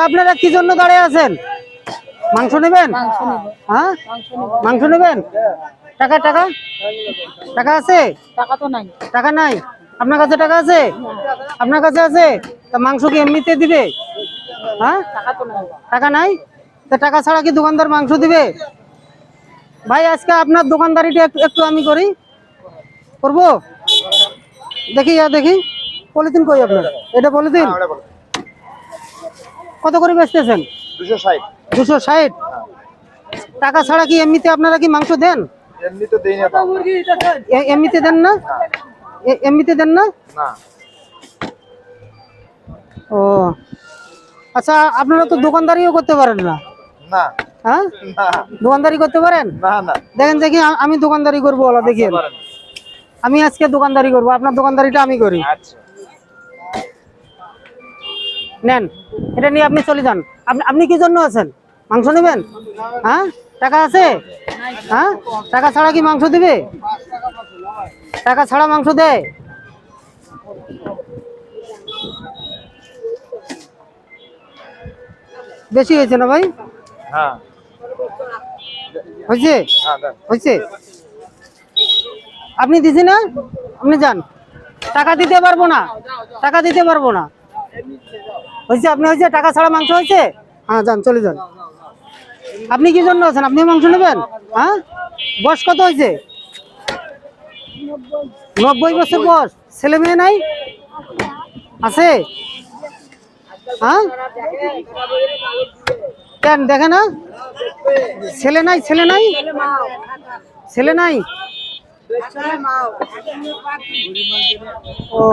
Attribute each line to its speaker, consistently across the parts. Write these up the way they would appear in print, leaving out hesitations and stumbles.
Speaker 1: আপনারা কি জন্য দাঁড়িয়ে আছেন? মাংস নেবেন? হ্যাঁ, মাংস নেবেন? টাকা টাকা টাকা আছে?
Speaker 2: টাকা তো নাই।
Speaker 1: টাকা নাই? আপনার কাছে টাকা আছে? আপনার কাছে আছে? তা মাংস কি এমনিতে দিবে? হ্যাঁ,
Speaker 2: টাকা তো নাই।
Speaker 1: টাকা নাই? তা টাকা ছাড়া কি দোকানদার মাংস দিবে? ভাই আজকে আপনার দোকানদারিটা একটু আমি করি, করবো। দেখি দেখি পলিথিন কই আপনার? এটা পলিথিন কত করে বেচতেছেন?
Speaker 3: 260।
Speaker 1: 260 টাকা ছাড়া কি এমনিতে আপনারা কি মাংস দেন?
Speaker 3: এমনিতে দেই না।
Speaker 1: এমনিতে দেন না? এমনিতে দেন না?
Speaker 3: না।
Speaker 1: ও আচ্ছা, আপনারা তো দোকানদারিও করতে পারেন না?
Speaker 3: না।
Speaker 1: হ্যাঁ,
Speaker 3: না।
Speaker 1: দোকানদারি করতে পারেন
Speaker 3: না না।
Speaker 1: দেখেন দেখি আমি দোকানদারি করবো, ওলা দেখি আমি আজকে দোকানদারি করবো, আপনার দোকানদারিটা আমি করি।
Speaker 3: আচ্ছা।
Speaker 1: নেন, এটা নিয়ে আপনি চলে যান। আপনি কি জন্য আছেন? মাংস নেবেন? হ্যাঁ, টাকা আছে? হ্যাঁ, টাকা ছাড়া কি মাংস দিবে? টাকা ছাড়া মাংস দেয়? বেশি হয়েছে না ভাই?
Speaker 3: হ্যাঁ
Speaker 1: হয়েছে?
Speaker 3: হ্যাঁ দেন।
Speaker 1: হয়েছে? আপনি দিছি না? আপনি যান, টাকা দিতে পারবো না, টাকা দিতে পারবো না। হয়েছে? আপনি হয়েছে? টাকা ছাড়া মাংস হয়েছে? হ্যাঁ যান, চলে যান। আপনি কি জন্য আছেন? আপনি মাংস নেবেন? হ্যাঁ, বয়স কত হয়েছে? 90 বছর বয়স। ছেলে মেয়ে নাই? আছে? হ্যাঁ, কেন দেখে না? ছেলে নাই? ছেলে নাই? ছেলে নাই? ও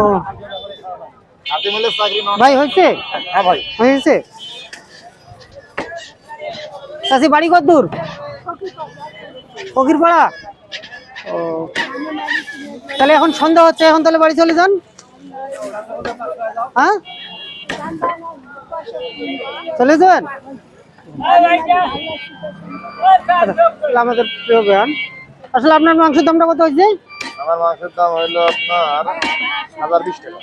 Speaker 3: হাতে মিলে চাকরি না।
Speaker 1: ভাই হয়েছে?
Speaker 3: হ্যাঁ ভাই।
Speaker 1: হয়েছে? চাষি বাড়ি কত দূর? ফকিরপাড়া। ও তাহলে এখন সন্ধ্যা হচ্ছে, এখন তাহলে বাড়ি চলে যান। হ্যাঁ, চলে যাবেন? আমাদের প্রিয় গান, আসলে আপনার মাংসের দামটা কত হয়েছে?
Speaker 3: আমার মাংসের দাম হইলো আপনার 1020 টাকা।